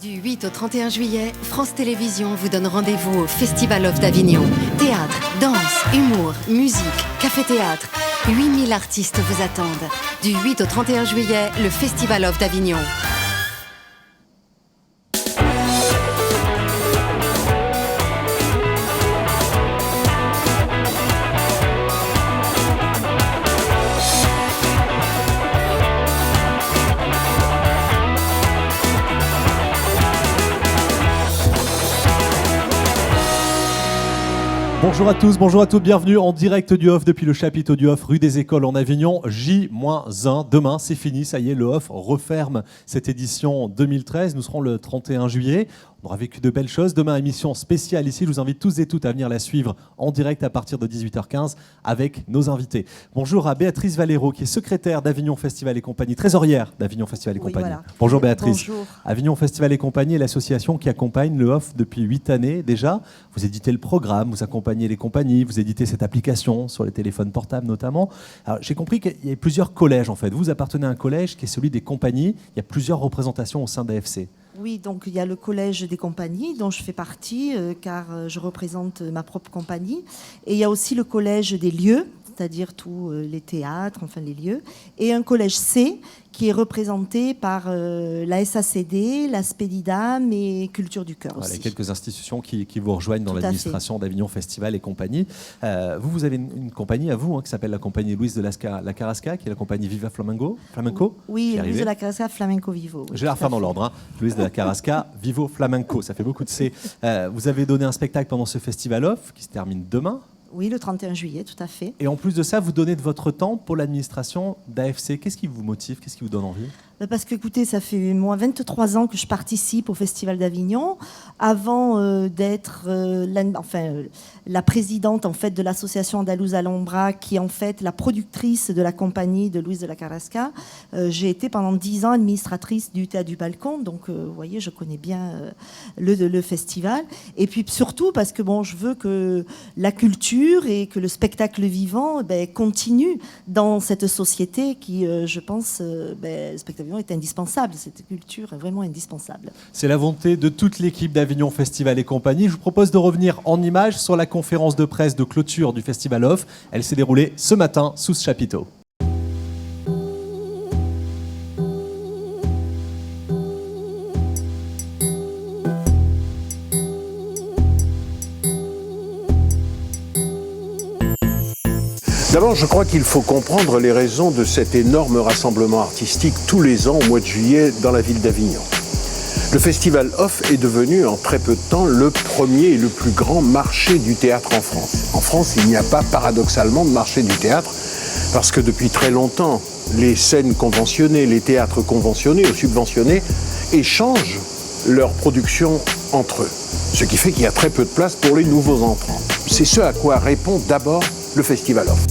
Du 8 au 31 juillet, France Télévisions vous donne rendez-vous au Festival of d'Avignon. Théâtre, danse, humour, musique, café-théâtre. 8000 artistes vous attendent. Du 8 au 31 juillet, le Festival of d'Avignon. Bonjour à tous, bonjour à toutes, bienvenue en direct du Off depuis le chapiteau du Off, rue des Écoles en Avignon, J-1. Demain, c'est fini, ça y est, le Off referme cette édition 2013. Nous serons le 31 juillet. On aura vécu de belles choses. Demain, émission spéciale ici. Je vous invite tous et toutes à venir la suivre en direct à partir de 18h15 avec nos invités. Bonjour à Béatrice Valero, qui est secrétaire d'Avignon Festival et Compagnie, trésorière d'Avignon Festival et Compagnie. Voilà. Bonjour Béatrice. Bonjour. Avignon Festival et Compagnie est l'association qui accompagne le Off depuis 8 années déjà. Vous éditez le programme, vous accompagnez les compagnies, vous éditez cette application sur les téléphones portables notamment. Alors, j'ai compris qu'il y a plusieurs collèges en fait. Vous appartenez à un collège qui est celui des compagnies. Il y a plusieurs représentations au sein d'AFC. Oui, donc il y a le collège des compagnies dont je fais partie car je représente ma propre compagnie. Et il y a aussi le collège des lieux, c'est-à-dire tous les théâtres, enfin les lieux. Et un collège C qui est représenté par la SACD, la Spédidam et Culture du Cœur aussi. Voilà, quelques institutions qui vous rejoignent dans l'administration d'Avignon Festival et Compagnie. Vous avez une compagnie à vous qui s'appelle la compagnie Louise de la Carrasca, qui est la compagnie Viva Flamenco. Oui, Louise de la Carrasca, Flamenco Vivo. Je vais la refaire dans l'ordre. Louise de la Carrasca, Vivo Flamenco. Ça fait beaucoup de C. Vous avez donné un spectacle pendant ce Festival Off qui se termine demain. Oui, le 31 juillet, tout à fait. Et en plus de ça, vous donnez de votre temps pour l'administration d'AFC. Qu'est-ce qui vous motive? Qu'est-ce qui vous donne envie? Parce que, écoutez, ça fait moi 23 ans que je participe au Festival d'Avignon. Avant d'être la présidente en fait, de l'association Andalouse Alhambra, qui est en fait la productrice de la compagnie de Louise de la Carrasca, j'ai été pendant 10 ans administratrice du Théâtre du Balcon. Donc, vous voyez, je connais bien le festival. Et puis surtout parce que je veux que la culture et que le spectacle vivant continue dans cette société qui, je pense, le spectacle vivant est indispensable. Cette culture est vraiment indispensable. C'est la volonté de toute l'équipe d'Avignon Festival et Compagnie. Je vous propose de revenir en images sur la conférence de presse de clôture du Festival Off. Elle s'est déroulée ce matin sous ce chapiteau. D'abord, je crois qu'il faut comprendre les raisons de cet énorme rassemblement artistique tous les ans au mois de juillet dans la ville d'Avignon. Le Festival Off est devenu en très peu de temps le premier et le plus grand marché du théâtre en France. En France, il n'y a pas paradoxalement de marché du théâtre parce que depuis très longtemps, les scènes conventionnées, les théâtres conventionnés ou subventionnés échangent leurs productions entre eux. Ce qui fait qu'il y a très peu de place pour les nouveaux entrants. C'est ce à quoi répond d'abord le Festival Off.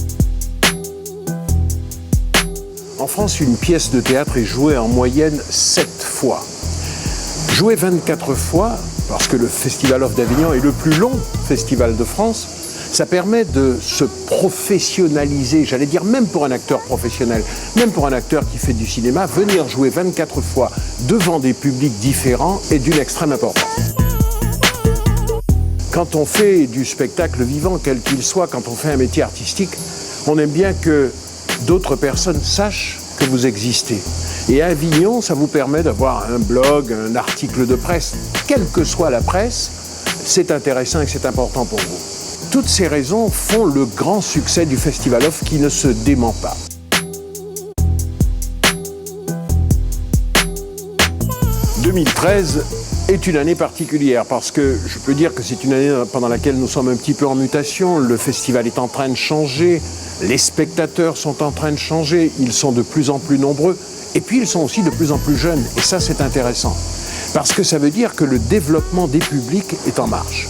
En France, une pièce de théâtre est jouée en moyenne 7 fois. Jouer 24 fois, parce que le Festival Off d'Avignon est le plus long festival de France, ça permet de se professionnaliser, j'allais dire même pour un acteur professionnel, même pour un acteur qui fait du cinéma, venir jouer 24 fois devant des publics différents est d'une extrême importance. Quand on fait du spectacle vivant, quel qu'il soit, quand on fait un métier artistique, on aime bien que d'autres personnes sachent que vous existez. Et à Avignon, ça vous permet d'avoir un blog, un article de presse. Quelle que soit la presse, c'est intéressant et c'est important pour vous. Toutes ces raisons font le grand succès du Festival Off qui ne se dément pas. « 2013 est une année particulière parce que je peux dire que c'est une année pendant laquelle nous sommes un petit peu en mutation. Le festival est en train de changer, les spectateurs sont en train de changer, ils sont de plus en plus nombreux et puis ils sont aussi de plus en plus jeunes. Et ça, c'est intéressant parce que ça veut dire que le développement des publics est en marche.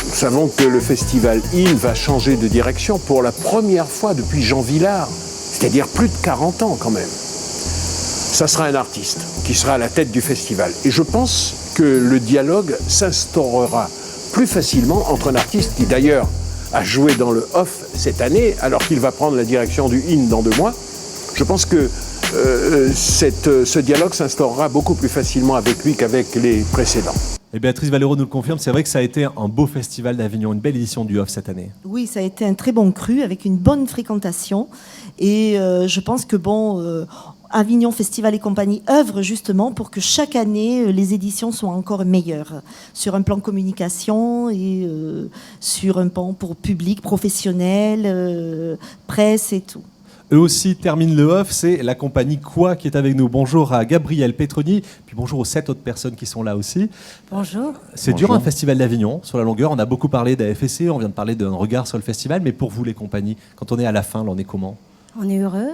Nous savons que le festival IL va changer de direction pour la première fois depuis Jean Vilar, c'est-à-dire plus de 40 ans quand même. Ça sera un artiste qui sera à la tête du festival. Et je pense que le dialogue s'instaurera plus facilement entre un artiste qui d'ailleurs à jouer dans le off cette année, alors qu'il va prendre la direction du in dans 2 mois. Je pense que ce dialogue s'instaurera beaucoup plus facilement avec lui qu'avec les précédents. Et Béatrice Valero nous le confirme, c'est vrai que ça a été un beau festival d'Avignon, une belle édition du off cette année. Oui, ça a été un très bon cru avec une bonne fréquentation. Et je pense que Avignon Festival et compagnie œuvre justement pour que chaque année les éditions soient encore meilleures sur un plan communication et sur un plan pour public, professionnel, presse et tout. Eux aussi terminent le off, c'est la compagnie Quoi qui est avec nous. Bonjour à Gabriel Petroni, puis bonjour aux 7 autres personnes qui sont là aussi. Bonjour. C'est dur un festival d'Avignon sur la longueur. On a beaucoup parlé d'AFSC, on vient de parler d'un regard sur le festival, mais pour vous les compagnies, quand on est à la fin, là, on est comment? On est heureux.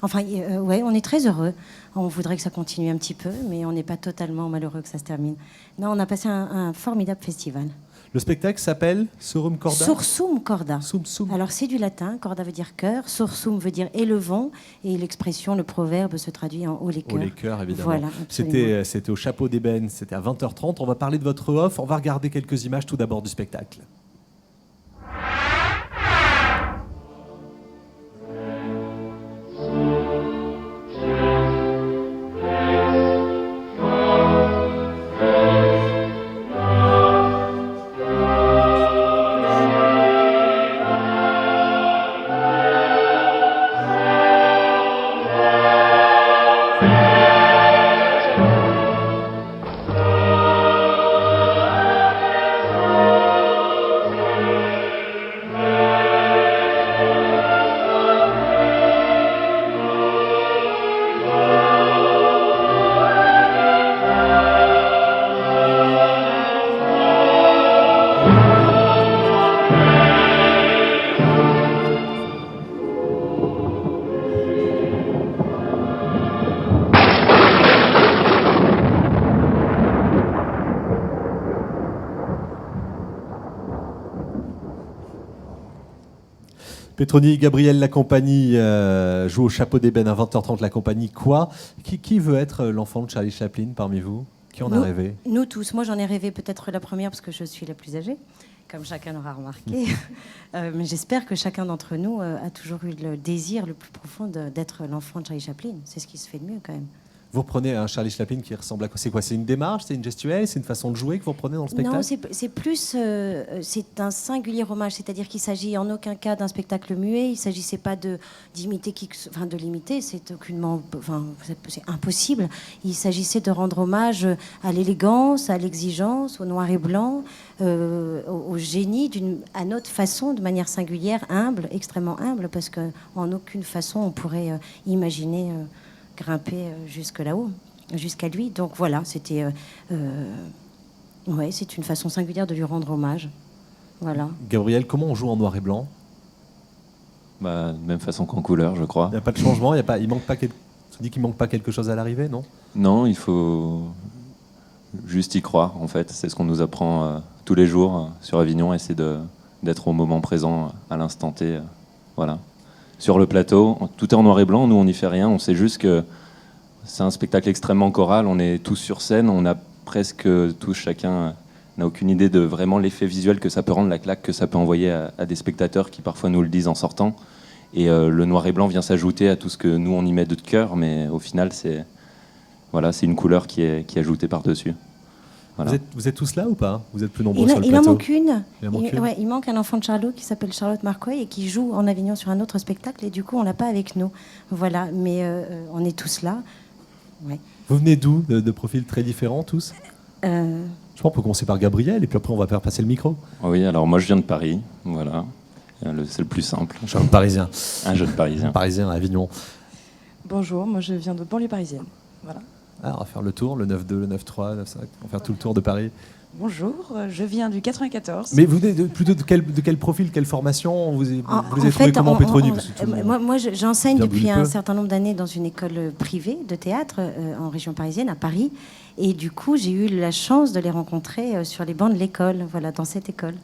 Enfin, ouais, on est très heureux. On voudrait que ça continue un petit peu, mais on n'est pas totalement malheureux que ça se termine. Non, on a passé un formidable festival. Le spectacle s'appelle Sursum Corda. Sursum Corda. Sum. Alors c'est du latin, corda veut dire cœur, sursum veut dire élevons, et l'expression, le proverbe se traduit en haut les cœurs. Haut les cœurs, évidemment. Voilà, c'était au Chapeau d'Ébène, c'était à 20h30. On va parler de votre off, on va regarder quelques images tout d'abord du spectacle. Petroni, Gabriel, la compagnie joue au Chapeau d'Ébène à 20h30. La compagnie Quoi qui veut être l'enfant de Charlie Chaplin parmi vous? Qui en a rêvé? Nous tous. Moi, j'en ai rêvé peut-être la première parce que je suis la plus âgée, comme chacun l'aura remarqué. Mais j'espère que chacun d'entre nous a toujours eu le désir le plus profond d'être l'enfant de Charlie Chaplin. C'est ce qui se fait de mieux quand même. Vous reprenez un Charlie Chaplin qui ressemble à quoi? C'est quoi? C'est une démarche? C'est une gestuelle? C'est une façon de jouer que vous reprenez dans le spectacle? Non, c'est plus... c'est un singulier hommage, c'est-à-dire qu'il s'agit en aucun cas d'un spectacle muet. Il ne s'agissait pas d'imiter de l'imiter, c'est aucunement... Enfin, c'est impossible. Il s'agissait de rendre hommage à l'élégance, à l'exigence, au noir et blanc, au génie, à notre façon, de manière singulière, humble, extrêmement humble, parce qu'en aucune façon on pourrait imaginer... grimper jusque là-haut, jusqu'à lui. Donc voilà, c'était... ouais, c'est une façon singulière de lui rendre hommage. Voilà. Gabriel, comment on joue en noir et blanc? Même façon qu'en couleur, je crois. Il n'y a pas de changement, il manque pas tu dis qu'il manque pas quelque chose à l'arrivée, non? Non, il faut juste y croire, en fait. C'est ce qu'on nous apprend tous les jours sur Avignon, essayer d'être au moment présent, à l'instant T. Voilà. Sur le plateau, tout est en noir et blanc, nous on n'y fait rien, on sait juste que c'est un spectacle extrêmement choral, on est tous sur scène, on a presque tous, chacun n'a aucune idée de vraiment l'effet visuel que ça peut rendre, la claque que ça peut envoyer à des spectateurs qui parfois nous le disent en sortant. Et le noir et blanc vient s'ajouter à tout ce que nous on y met de cœur, mais au final c'est une couleur qui est ajoutée par-dessus. Voilà. Vous êtes tous là ou pas? Vous êtes plus nombreux sur le plateau? Il en manque une. Ouais, il manque un enfant de Charlot qui s'appelle Charlotte Marcoy et qui joue en Avignon sur un autre spectacle et du coup on l'a pas avec nous. Voilà, mais on est tous là. Ouais. Vous venez d'où? De profils très différents tous? Je pense qu'on peut commencer par Gabriel et puis après on va faire passer le micro. Oui, alors moi je viens de Paris, voilà. C'est le plus simple. Je suis un Parisien. Un jeune Parisien. Parisien à Avignon. Bonjour, moi je viens de banlieue parisienne. Voilà. Ah, on va faire le tour, le 9-2, le 9-3, le 9-5. On va faire tout le tour de Paris. Bonjour, je viens du 94. Mais vous venez plutôt de quel profil, quelle formation? Vous les avez trouvés comment, Petroni? Moi, j'enseigne depuis un certain nombre d'années dans une école privée de théâtre en région parisienne, à Paris. Et du coup, j'ai eu la chance de les rencontrer sur les bancs de l'école, voilà, dans cette école,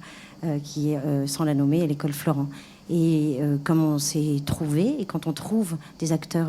qui est, sans la nommer, l'école Florent. Et comme on s'est trouvé, et quand on trouve des acteurs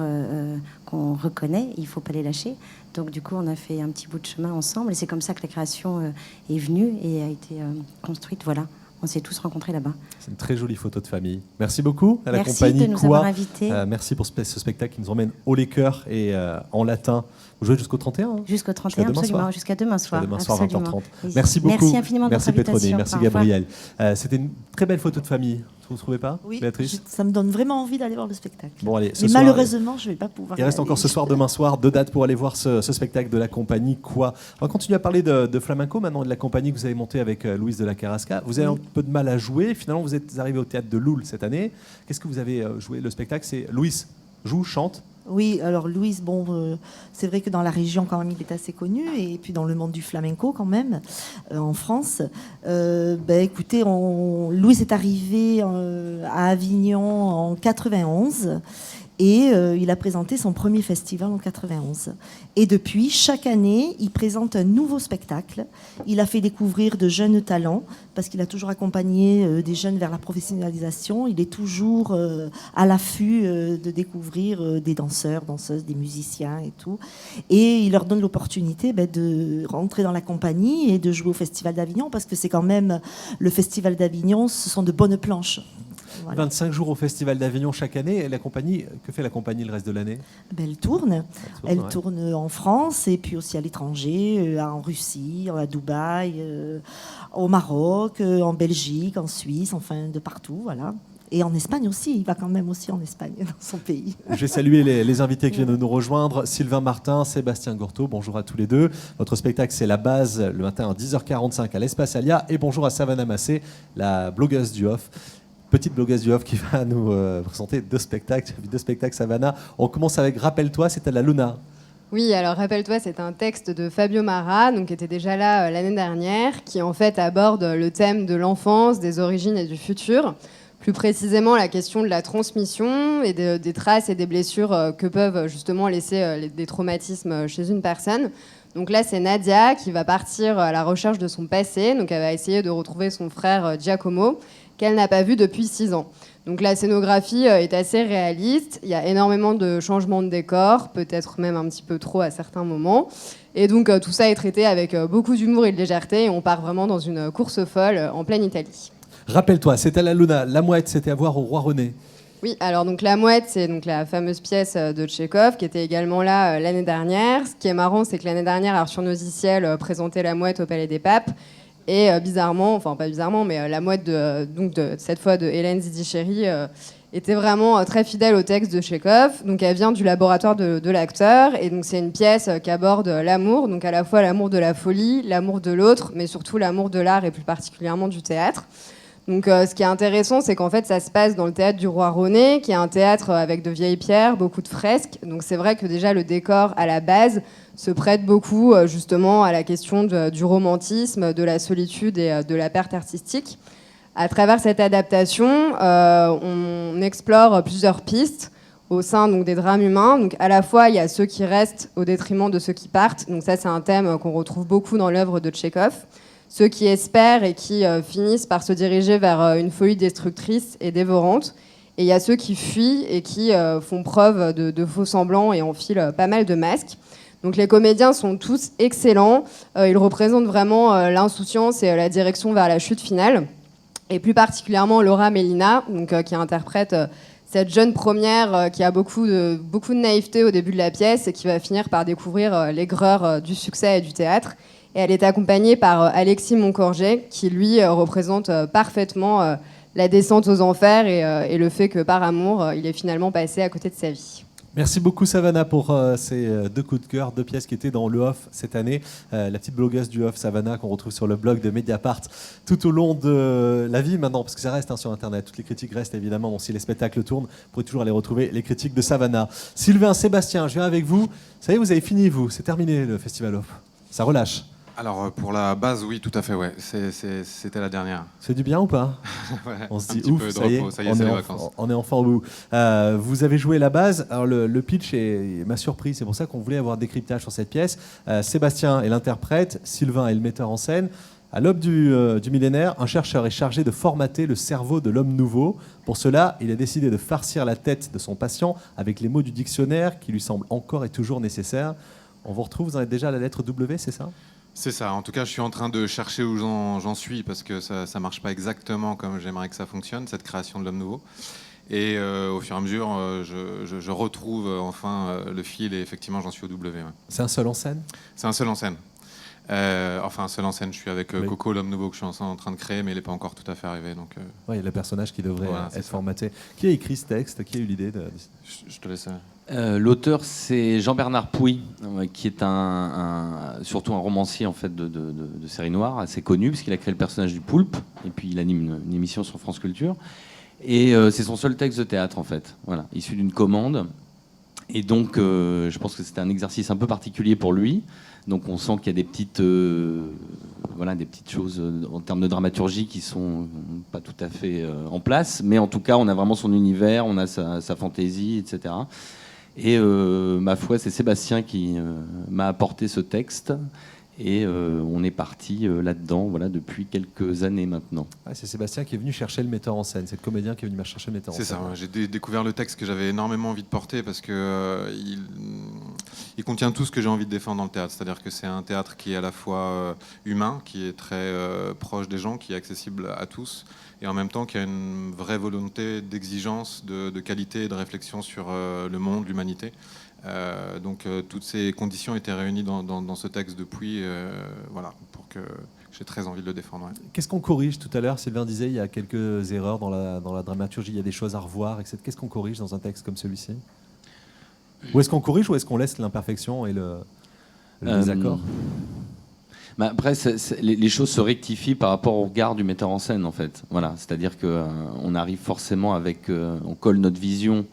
qu'on reconnaît, il ne faut pas les lâcher. Donc du coup, on a fait un petit bout de chemin ensemble, et c'est comme ça que la création est venue et a été construite, voilà, on s'est tous rencontrés là-bas. C'est une très jolie photo de famille. Merci beaucoup à la Merci compagnie de nous Quoi. avoir invités. Merci pour ce spectacle qui nous emmène haut les cœurs et en latin. Vous jouez jusqu'au 31 hein Jusqu'au 31, absolument. Jusqu'à demain soir. Jusqu'à demain soir, Absolument. 20h30. Merci beaucoup. Merci infiniment de Merci votre Petroni, invitation. merci Au revoir. Gabriel. C'était une très belle photo de famille. Vous ne trouvez pas, Oui, Béatrice? ça me donne vraiment envie d'aller voir le spectacle. Bon, allez, Mais soir, malheureusement, je ne vais pas pouvoir. il reste y encore aller. ce soir, demain soir, 2 dates pour aller voir ce spectacle de la compagnie Quoi. On va continuer à parler de flamenco maintenant, de la compagnie que vous avez montée avec Louise de la Carrasca. Vous avez un peu de mal à jouer. Finalement, vous êtes arrivé au théâtre de Loul cette année. Qu'est-ce que vous avez joué? Le spectacle, c'est Louise joue, chante. Oui, alors Louise, c'est vrai que dans la région quand même il est assez connu et puis dans le monde du flamenco quand même en France. Écoutez, Louise est arrivé à Avignon en 91 et il a présenté son premier festival en 91. Et depuis, chaque année, il présente un nouveau spectacle. Il a fait découvrir de jeunes talents parce qu'il a toujours accompagné des jeunes vers la professionnalisation. Il est toujours à l'affût de découvrir des danseurs, danseuses, des musiciens et tout. Et il leur donne l'opportunité de rentrer dans la compagnie et de jouer au Festival d'Avignon parce que c'est quand même le Festival d'Avignon, ce sont de bonnes planches. Voilà. 25 jours au Festival d'Avignon chaque année. Et la compagnie, que fait la compagnie le reste de l'année? Elle tourne. Elle ouais. tourne en France et puis aussi à l'étranger, en Russie, à Dubaï, au Maroc, en Belgique, en Suisse, enfin de partout, voilà. Et en Espagne aussi, il va quand même aussi en Espagne, dans son pays. Je vais saluer les invités qui viennent de nous rejoindre. Sylvain Martin, Sébastien Gorteau, bonjour à tous les deux. Votre spectacle, c'est La Base, le matin à 10h45 à l'Espace Alia. Et bonjour à Savannah Massé, la blogueuse du off. Petite blogueuse du off qui va nous présenter 2 spectacles. Savannah. On commence avec Rappelle-toi, c'était la Luna. Oui, alors rappelle-toi, c'est un texte de Fabio Mara, donc, qui était déjà là l'année dernière, qui en fait aborde le thème de l'enfance, des origines et du futur. Plus précisément, la question de la transmission et des traces et des blessures que peuvent justement laisser des traumatismes chez une personne. Donc là, c'est Nadia qui va partir à la recherche de son passé. Donc elle va essayer de retrouver son frère Giacomo, qu'elle n'a pas vu depuis 6 ans. Donc la scénographie est assez réaliste. Il y a énormément de changements de décor, peut-être même un petit peu trop à certains moments. Et donc tout ça est traité avec beaucoup d'humour et de légèreté. Et on part vraiment dans une course folle en pleine Italie. Rappelle-toi, c'était la Luna. La Mouette, c'était à voir au Roi René. Oui, alors donc La Mouette, c'est donc la fameuse pièce de Tchekhov qui était également là l'année dernière. Ce qui est marrant, c'est que l'année dernière, Arthur Noziciel présentait La Mouette au Palais des Papes. Et bizarrement, enfin pas bizarrement, mais La Mouette, cette fois de Hélène Zidi-Chéry, était vraiment très fidèle au texte de Tchekhov. Donc elle vient du laboratoire de l'acteur. Et donc c'est une pièce qui aborde l'amour, donc à la fois l'amour de la folie, l'amour de l'autre, mais surtout l'amour de l'art et plus particulièrement du théâtre. Donc, ce qui est intéressant, c'est qu'en fait, ça se passe dans le théâtre du Roi René, qui est un théâtre avec de vieilles pierres, beaucoup de fresques. Donc, c'est vrai que déjà, le décor, à la base, se prête beaucoup, justement, à la question du romantisme, de la solitude et de la perte artistique. À travers cette adaptation, on explore plusieurs pistes au sein donc, des drames humains. Donc, à la fois, il y a ceux qui restent au détriment de ceux qui partent. Donc, ça, c'est un thème qu'on retrouve beaucoup dans l'œuvre de Tchekhov. Ceux qui espèrent et qui finissent par se diriger vers une folie destructrice et dévorante. Et il y a ceux qui fuient et qui font preuve de faux semblants et enfilent pas mal de masques. Donc les comédiens sont tous excellents. Ils représentent vraiment l'insouciance et la direction vers la chute finale. Et plus particulièrement Laura Mélina, donc, qui interprète cette jeune première qui a beaucoup de naïveté au début de la pièce et qui va finir par découvrir l'aigreur du succès et du théâtre. Et elle est accompagnée par Alexis Moncorget, qui lui représente parfaitement la descente aux enfers et le fait que par amour, il est finalement passé à côté de sa vie. Merci beaucoup Savannah pour ces 2 coups de cœur, 2 pièces qui étaient dans le off cette année. La petite blogueuse du off Savannah qu'on retrouve sur le blog de Mediapart tout au long de la vie maintenant, parce que ça reste sur Internet. Toutes les critiques restent évidemment, bon, si les spectacles tournent, vous pourrez toujours aller retrouver les critiques de Savannah. Sylvain, Sébastien, je viens avec vous. Ça y est, vous avez fini, c'est terminé le Festival Off. Ça relâche. Alors pour La Base, oui, tout à fait, ouais. C'était la dernière. C'est du bien ou pas? Ouais, on se dit un ouf, peu de ça y est, repos, c'est les vacances. On est enfin au bout. Vous avez joué La Base. Alors le pitch m'a surpris, c'est pour ça qu'on voulait avoir un décryptage sur cette pièce. Sébastien est l'interprète, Sylvain est le metteur en scène. À l'aube du millénaire, un chercheur est chargé de formater le cerveau de l'homme nouveau. Pour cela, il a décidé de farcir la tête de son patient avec les mots du dictionnaire qui lui semblent encore et toujours nécessaires. On vous retrouve, vous en êtes déjà à la lettre W, c'est ça? C'est ça. En tout cas, je suis en train de chercher où j'en suis parce que ça ne marche pas exactement comme j'aimerais que ça fonctionne, cette création de l'homme nouveau. Et au fur et à mesure, je retrouve enfin le fil et effectivement, j'en suis au W. Ouais. C'est un seul en scène ? C'est un seul en scène. Enfin, un seul en scène. Je suis avec Oui. Coco, l'homme nouveau que je suis en train de créer, mais il n'est pas encore tout à fait arrivé. Donc, Oui, il y a le personnage qui devrait Voilà, c'est être ça. formaté. Qui a écrit ce texte ? Qui a eu l'idée de... je te laisse. L'auteur, c'est Jean-Bernard Pouy, qui est surtout un romancier en fait, de série noire, assez connu, puisqu'il a créé le personnage du Poulpe, et puis il anime une émission sur France Culture. Et c'est son seul texte de théâtre, en fait, voilà, issu d'une commande. Et donc, je pense que c'était un exercice un peu particulier pour lui. Donc, on sent qu'il y a des petites choses en termes de dramaturgie qui sont pas tout à fait en place. Mais en tout cas, on a vraiment son univers, on a sa fantaisie, etc. Et ma foi, c'est Sébastien qui m'a apporté ce texte. Et on est parti là-dedans voilà, depuis quelques années maintenant. Ah, c'est Sébastien qui est venu chercher le metteur en scène. C'est le comédien qui est venu chercher le metteur en scène. C'est ça, ouais. J'ai découvert le texte que j'avais énormément envie de porter parce que il contient tout ce que j'ai envie de défendre dans le théâtre. C'est-à-dire que c'est un théâtre qui est à la fois humain, qui est très proche des gens, qui est accessible à tous, et en même temps qui a une vraie volonté d'exigence, de qualité et de réflexion sur le monde, l'humanité. Donc toutes ces conditions étaient réunies dans ce texte depuis, voilà, pour que j'ai très envie de le défendre. Ouais. Qu'est-ce qu'on corrige tout à l'heure ? Sylvain disait il y a quelques erreurs dans la dramaturgie, il y a des choses à revoir, etc. Qu'est-ce qu'on corrige dans un texte comme celui-ci ? Ou est-ce qu'on corrige ou est-ce qu'on laisse l'imperfection et le désaccord ? Après, les choses se rectifient par rapport au regard du metteur en scène, en fait. Voilà, c'est-à-dire qu'on arrive forcément avec... on colle notre vision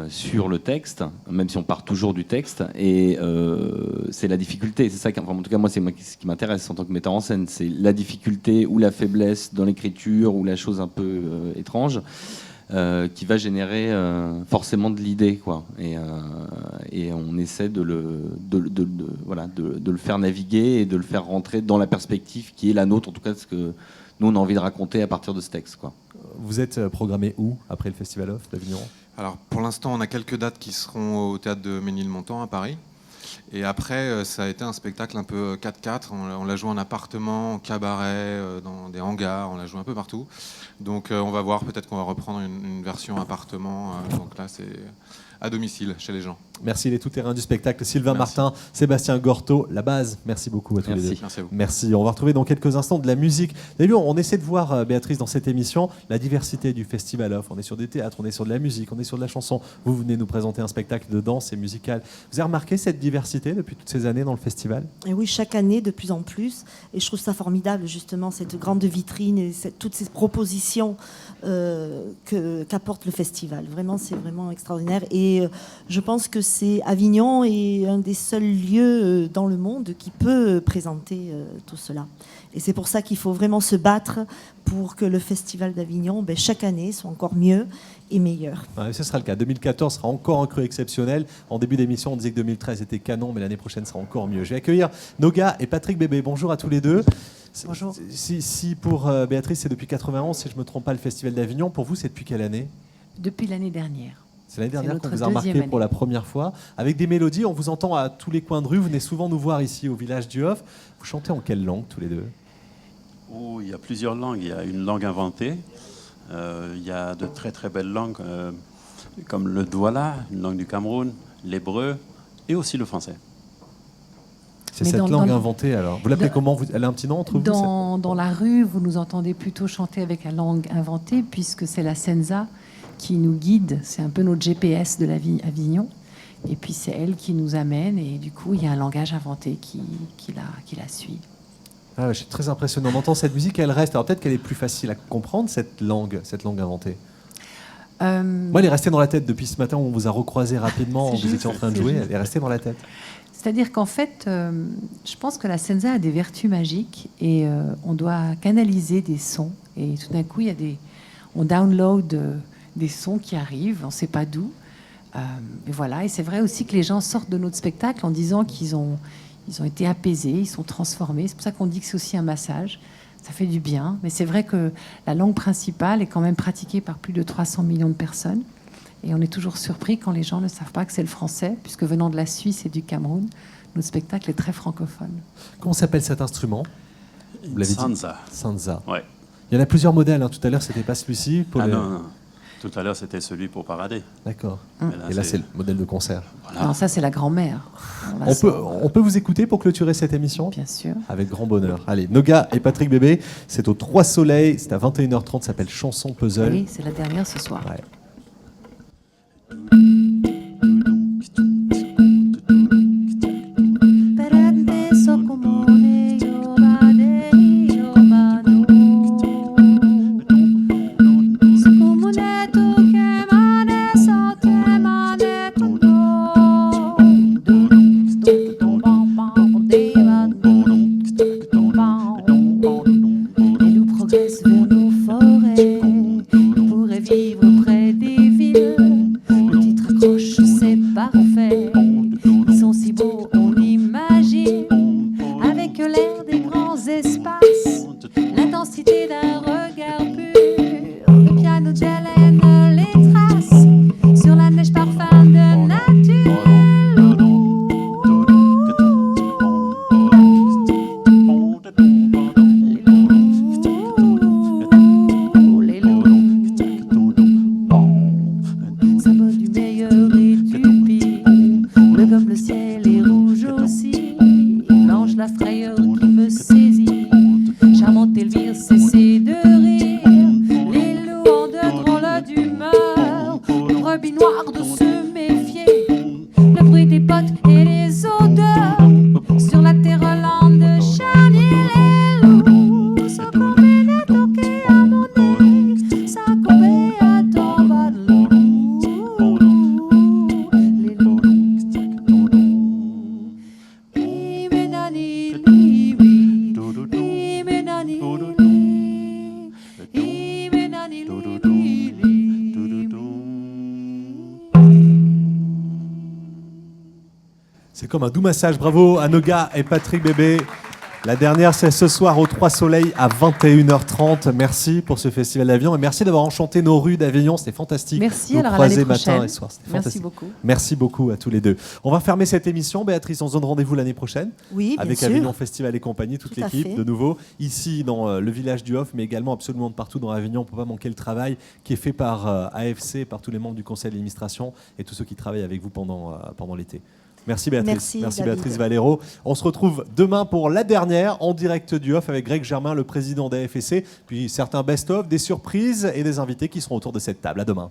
sur le texte, même si on part toujours du texte, et c'est la difficulté. C'est ça, en tout cas, moi, c'est ce qui m'intéresse en tant que metteur en scène. C'est la difficulté ou la faiblesse dans l'écriture ou la chose un peu étrange qui va générer forcément de l'idée, quoi. Et on essaie de le faire naviguer et de le faire rentrer dans la perspective qui est la nôtre, en tout cas ce que nous on a envie de raconter à partir de ce texte, quoi. Vous êtes programmé où après le Festival Off d'Avignon ? Alors pour l'instant, on a quelques dates qui seront au théâtre de Ménilmontant à Paris. Et après, ça a été un spectacle un peu 4x4. On l'a joué en appartement, en cabaret, dans des hangars, on l'a joué un peu partout. Donc on va voir, peut-être qu'on va reprendre une version appartement. Donc là, c'est à domicile, chez les gens. Merci les tout-terrains du spectacle. Sylvain Merci. Martin, Sébastien Gorteau, La Base. Merci beaucoup à tous les deux. Merci à vous. Merci. On va retrouver dans quelques instants de la musique. Vous avez vu, on essaie de voir, Béatrice, dans cette émission, la diversité du Festival Off. On est sur des théâtres, on est sur de la musique, on est sur de la chanson. Vous venez nous présenter un spectacle de danse et musical. Vous avez remarqué cette diversité depuis toutes ces années dans le festival ? Et oui, chaque année, de plus en plus. Et je trouve ça formidable, justement, cette grande vitrine et toutes ces propositions qu'apporte le festival. Vraiment, c'est vraiment extraordinaire. Et je pense que Avignon est un des seuls lieux dans le monde qui peut présenter tout cela. Et c'est pour ça qu'il faut vraiment se battre pour que le Festival d'Avignon, chaque année, soit encore mieux et meilleur. Ouais, ce sera le cas. 2014 sera encore un cru exceptionnel. En début d'émission, on disait que 2013 était canon, mais l'année prochaine sera encore mieux. Je vais accueillir Noga et Patrick Bébé. Bonjour à tous les deux. Bonjour. Si pour Béatrice, c'est depuis 91, si je ne me trompe pas, le Festival d'Avignon, pour vous, c'est depuis quelle année ? Depuis l'année dernière. C'est l'année dernière qu'on notre vous a remarqué deuxième pour année. la première fois. Avec des mélodies, on vous entend à tous les coins de rue. Vous venez souvent nous voir ici au village du Hof. Vous chantez en quelle langue tous les deux ? Oh, il y a plusieurs langues. Il y a une langue inventée. Il y a de très très belles langues comme le Douala, une langue du Cameroun, l'hébreu et aussi le français. C'est Mais cette dans- langue dans- inventée alors. Vous l'appelez dans- comment Elle a un petit nom entre vous Dans la rue, vous nous entendez plutôt chanter avec la langue inventée, puisque c'est la Senza qui nous guide. C'est un peu notre GPS de la vie Avignon. Et puis c'est elle qui nous amène. Et du coup, il y a un langage inventé qui la suit. Ah, je suis très impressionné. On entend cette musique, elle reste. Alors peut-être qu'elle est plus facile à comprendre, cette langue inventée. Moi, elle est restée dans la tête depuis ce matin où on vous a recroisé rapidement, C'est vous juste, étiez en train de c'est jouer, juste. elle est restée dans la tête. C'est-à-dire qu'en fait, je pense que la Senza a des vertus magiques et on doit canaliser des sons. Et tout d'un coup, on download des sons qui arrivent, on ne sait pas d'où. Et voilà. Et c'est vrai aussi que les gens sortent de notre spectacle en disant qu'ils ont été apaisés, ils sont transformés. C'est pour ça qu'on dit que c'est aussi un massage. Ça fait du bien. Mais c'est vrai que la langue principale est quand même pratiquée par plus de 300 millions de personnes. Et on est toujours surpris quand les gens ne savent pas que c'est le français, puisque venant de la Suisse et du Cameroun, Notre spectacle est très francophone. Comment s'appelle cet instrument? Vous l'avez dit. Sansa. Sansa. Ouais. Il y en a plusieurs modèles. Tout à l'heure, c'était pas celui-ci. Non. Tout à l'heure, c'était celui pour parader. D'accord. Et là, c'est le modèle de concert. Voilà. Alors ça, c'est la grand-mère. On peut vous écouter pour clôturer cette émission? Bien sûr. Avec grand bonheur. Allez, Noga et Patrick Bébé, c'est au 3 Soleils, c'est à 21h30, ça s'appelle Chanson Puzzle. Oui, c'est la dernière ce soir. Ouais. C'est comme un doux massage. Bravo à Noga et Patrick Bébé. La dernière, c'est ce soir au 3 Soleils à 21h30. Merci pour ce festival d'Avignon et merci d'avoir enchanté nos rues d'Avignon. C'était fantastique. Merci, Vous alors à croisez l'année matin prochaine. et soir. C'était Merci fantastique. beaucoup. Merci beaucoup à tous les deux. On va fermer cette émission. Béatrice, on se donne rendez-vous l'année prochaine. Oui, bien avec sûr. Avignon Festival et compagnie, toute Tout à l'équipe fait. de nouveau. Ici, dans le village du Hof, mais également absolument de partout dans Avignon. On ne peut pas manquer le travail qui est fait par AFC, par tous les membres du conseil d'administration et tous ceux qui travaillent avec vous pendant l'été. Merci Béatrice. Merci, Béatrice David. Valero. On se retrouve demain pour la dernière en direct du Hof avec Greg Germain, le président d'AFSC, puis certains best-of, des surprises et des invités qui seront autour de cette table. À demain.